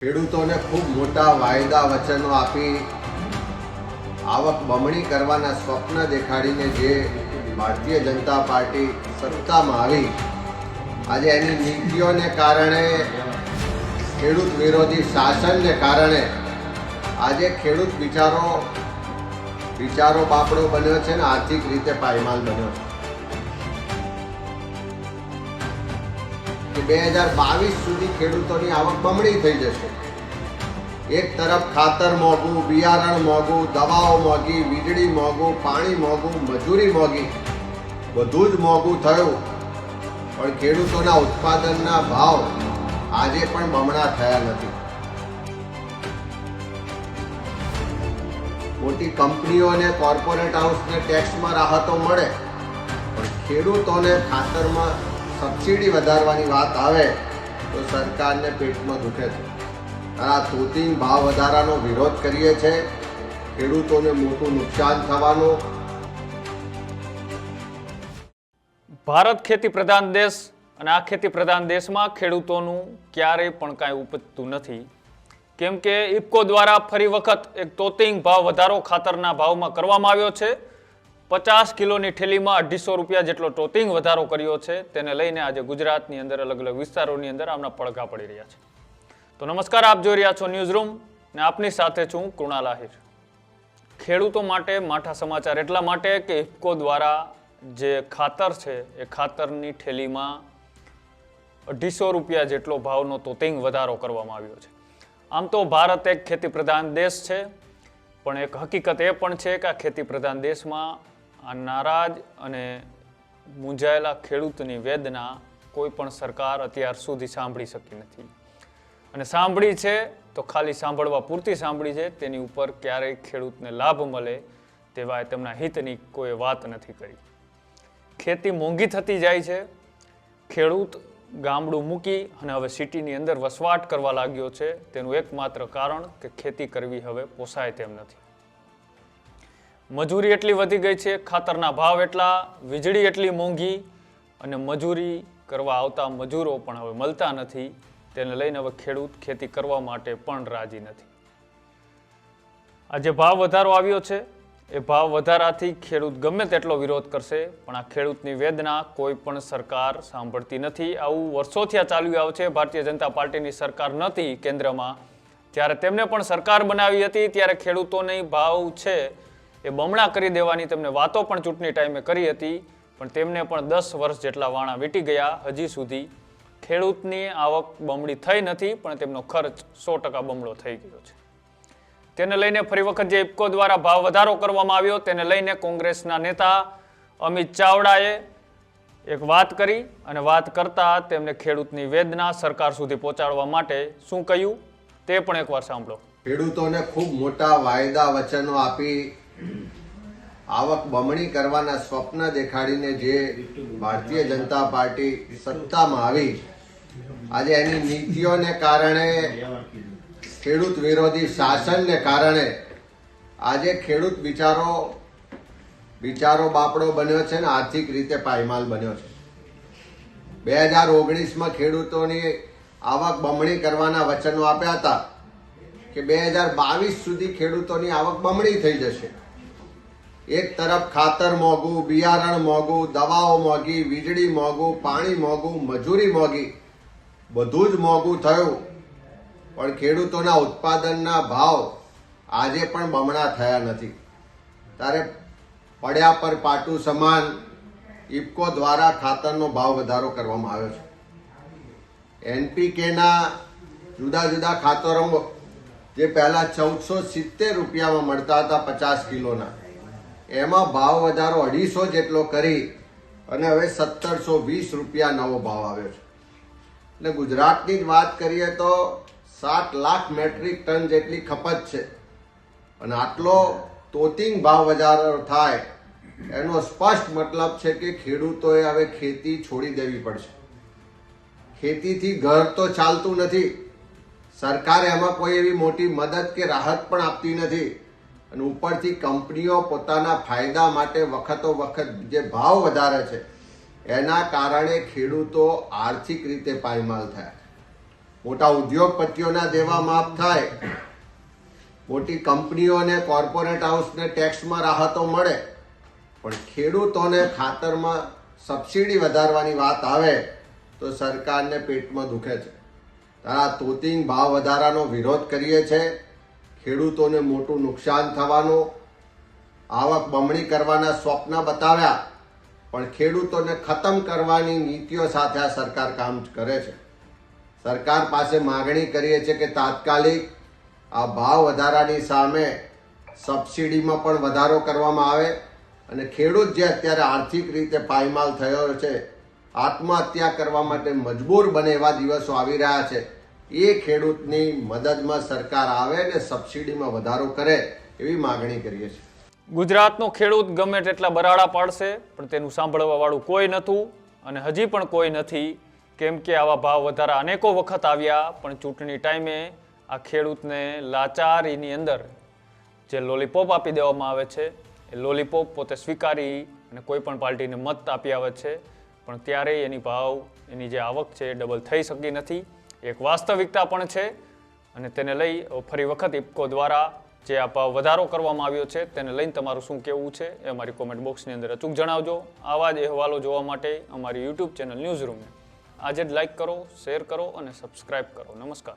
ખેડૂતોને ખૂબ મોટા વાયદા વચનો આપી આવક બમણી કરવાના સ્વપ્ન દેખાડીને જે ભારતીય જનતા પાર્ટી સત્તામાં આવી, આજે એની નીતિઓને કારણે, ખેડૂત વિરોધી શાસનને કારણે આજે ખેડૂત બિચારો બાપડો બન્યો છે ને આર્થિક રીતે પાયમાલ બન્યો છે. 2022 સુધી ખેડૂતોની આવક બમણી થઈ જશે. એક તરફ ખાતર મોંઘું, બિયારણ મોંઘું, દવાઓ મોંઘી, વીજળી મોંઘું, પાણી મોંઘું, મજૂરી મોંઘી, બધું જ મોંઘું થયું, પણ ખેડૂતોના ઉત્પાદનના ભાવ આજે પણ બમણા થયા નથી. મોટી કંપનીઓ અને કોર્પોરેટ હાઉસને ટેક્સમાં રાહતો મળે, પણ ખેડૂતોને ખાતરમાં સબસિડી વધારવાની વાત આવે તો સરકારને પેટમાં દુખે છે. આ તોતિંગ ભાવ વધારાનો વિરોધ કરીએ છે. ખેડૂતોને મોટું નુકસાન થવાનું. ભારત ખેતી પ્રધાન દેશ અને આ ખેતી પ્રધાન દેશમાં ખેડૂતોનું ક્યારેય પણ કાંઈ ઉપજતું નથી, કેમ કે ઇફકો દ્વારા ફરી વખત એક તોતિંગ ભાવ વધારો ખાતરના ભાવમાં કરવામાં આવ્યો છે. 50 કિલોની ઠેલીમાં 250 રૂપિયા જેટલો તોતિંગ વધારો કર્યો છે. તેને લઈને આજે ગુજરાતની અંદર અલગ અલગ વિસ્તારોની અંદર આમના પડઘા પડી રહ્યા છે. તો નમસ્કાર, આપ જોઈ રહ્યા છો ન્યૂઝ રૂમ ને આપની સાથે છું કૃણાલ આહિર. ખેડૂતો માટે માઠા સમાચાર એટલા માટે કે ઇફકો દ્વારા જે ખાતર છે એ ખાતરની ઠેલીમાં 250 રૂપિયા જેટલો ભાવનો તોતિંગ વધારો કરવામાં આવ્યો છે. આમ તો ભારત એક ખેતી પ્રધાન દેશ છે, પણ એક હકીકત એ પણ છે કે આ ખેતી પ્રધાન દેશમાં આ નારાજ અને મૂંઝાયેલા ખેડૂતની વેદના કોઈ પણ સરકાર અત્યાર સુધી સાંભળી શકી નથી. અને સાંભળી છે તો ખાલી સાંભળવા પૂરતી સાંભળી છે, તેની ઉપર ક્યારેય ખેડૂતને લાભ મળે તેવા તેમના હિતની કોઈ વાત નથી કરી. ખેતી મોંઘી થતી જાય છે. ખેડૂત ગામડું મૂકી અને હવે સિટીની અંદર વસવાટ કરવા લાગ્યો છે. તેનું એકમાત્ર કારણ કે ખેતી કરવી હવે પોસાય તેમ નથી. મજૂરી એટલી વધી ગઈ છે, ખાતરના ભાવ એટલા, વીજળી એટલી મોંઘી અને મજૂરી કરવા આવતા મજૂરો પણ હવે મળતા નથી. તેને લઈને હવે ખેડૂત ખેતી કરવા માટે પણ રાજી નથી. આ જે ભાવ વધારો આવ્યો છે એ ભાવ વધારાથી ખેડૂત ગમે તેટલો વિરોધ કરશે, પણ આ ખેડૂતની વેદના કોઈ પણ સરકાર સાંભળતી નથી. આવું વર્ષોથી આ ચાલ્યું આવે છે. ભારતીય જનતા પાર્ટીની સરકાર નહોતી કેન્દ્રમાં, ત્યારે તેમને પણ સરકાર બનાવી હતી, ત્યારે ખેડૂતોની ભાવ છે એ બમણા કરી દેવાની તેમને વાતો પણ ચૂંટણી ટાઈમે કરી હતી, પણ તેમને પણ 10 વર્ષ જેટલા વાણા વીતી ગયા. હજી સુધી ખેડૂતની આવક બમણી થઈ નથી, પણ તેમનો ખર્ચ 100% બમણો થઈ ગયો છે. તેને લઈને ફરી વખત જે ઇફકો દ્વારા ભાવ વધારો કરવામાં આવ્યો તેને લઈને કોંગ્રેસના નેતા અમિત ચાવડાએ એક વાત કરી અને વાત કરતા તેમને ખેડૂતની વેદના સરકાર સુધી પહોંચાડવા માટે શું કહ્યું તે પણ એકવાર સાંભળો. ખેડૂતોને ખૂબ મોટા વાયદા વચનો આપી આવક બમણી કરવાના સ્વપ્ન દેખાડીને જે ભારતીય જનતા પાર્ટી સત્તામાં આવી, આજે એની નીતિઓને કારણે, ખેડૂત વિરોધી શાસનને કારણે આજે ખેડૂત બિચારો બાપડો બન્યો છે ને આર્થિક રીતે પાયમાલ બન્યો છે. 2019માં ખેડૂતોની આવક બમણી કરવાના વચનો આપ્યા હતા કે 2022 સુધી ખેડૂતોની આવક બમણી થઈ જશે. એક તરફ ખાતર મોંઘું, બિયારણ મોંઘું, દવાઓ મોંઘી, વીજળી મોંઘું, પાણી મોંઘું, મજૂરી મોંઘી, બધું જ મોંઘું થયું, પણ ખેડૂતોના ઉત્પાદનના ભાવ આજે પણ બમણા થયા નથી. ત્યારે પડ્યા પર પાટું સમાન ઇફકો દ્વારા ખાતરનો ભાવ વધારો કરવામાં આવ્યો છે. NPKના જુદા જુદા ખાતરો જે પહેલા 1470 રૂપિયામાં મળતા હતા 50 કિલોના, એમાં ભાવ વધારો 250 જેટલો કરી અને હવે 1720 રૂપિયા નવો ભાવ આવ્યો છે. એટલે ગુજરાતની જ વાત કરીએ તો 7 લાખ મેટ્રિક ટન જેટલી ખપત છે, અને આટલો તોતિંગ ભાવ વધારો થાય એનો સ્પષ્ટ મતલબ છે કે ખેડૂતોએ હવે ખેતી છોડી દેવી પડશે. ખેતીથી ઘર તો ચાલતું નથી, સરકાર એમાં કોઈ એવી મોટી મદદ કે રાહત પણ આપતી નથી, અને ઉપરથી કંપનીઓ પોતાના ફાયદા માટે વખતો વખત જે ભાવ વધારે છે એના કારણે ખેડૂતો આર્થિક રીતે પાયમાલ થયા. મોટા ઉદ્યોગપતિઓના દેવા માફ થાય, મોટી કંપનીઓને કોર્પોરેટ હાઉસને ટેક્સમાં રાહતો મળે, પણ ખેડૂતોને ખાતરમાં સબસિડી વધારવાની વાત આવે તો સરકારને પેટમાં દુખે છે. તારા તોતિંગ ભાવ વધારાનો વિરોધ કરીએ છે. ખેડૂતોને મોટું નુકસાન થવાનું, આવક બમણી કરવાના સ્વપ્ન બતાવ્યા, પણ ખેડૂતોને ખતમ કરવાની નીતિઓ સાથે આ સરકાર કામ કરે છે. સરકાર પાસે માગણી કરીએ છીએ કે તાત્કાલિક આ ભાવ વધારાની સામે સબસિડીમાં પણ વધારો કરવામાં આવે અને ખેડૂત જે અત્યારે આર્થિક રીતે પાયમાલ થયો છે, આત્મહત્યા કરવા માટે મજબૂર બને એવા દિવસો આવી રહ્યા છે, એ ખેડૂતની મદદમાં સરકાર આવે ને સબસિડીમાં વધારો કરે એવી માગણી કરીએ છીએ. ગુજરાતનો ખેડૂત ગમે તેટલા બરાડા પાડશે પણ તેનું સાંભળવા વાળું કોઈ નહોતું અને હજી પણ કોઈ નથી, કેમ કે આવા ભાવ વધારા અનેકો વખત આવ્યા પણ ચૂંટણી ટાઈમે આ ખેડૂતને લાચારીની અંદર જે લોલીપોપ આપી દેવામાં આવે છે એ લોલીપોપ પોતે સ્વીકારી અને કોઈ પણ પાર્ટીને મત આપી આવે છે, પણ ત્યારે એની ભાવ, એની જે આવક છે એ ડબલ થઈ શકી નથી. એક વાસ્તવિકતા પણ છે અને તેને લઈ ફરી વખત ઇફકો દ્વારા જે આ ભાવ વધારો કરવામાં આવ્યો છે તેને લઈને તમારું શું કહેવું છે એ અમારી કોમેન્ટ બોક્સની અંદર અચૂક જણાવજો. આવા જ અહેવાલો જોવા માટે અમારી યુટ્યુબ ચેનલ ન્યૂઝ રૂમને આજે જ લાઇક કરો, શેર કરો અને સબસ્ક્રાઇબ કરો. નમસ્કાર.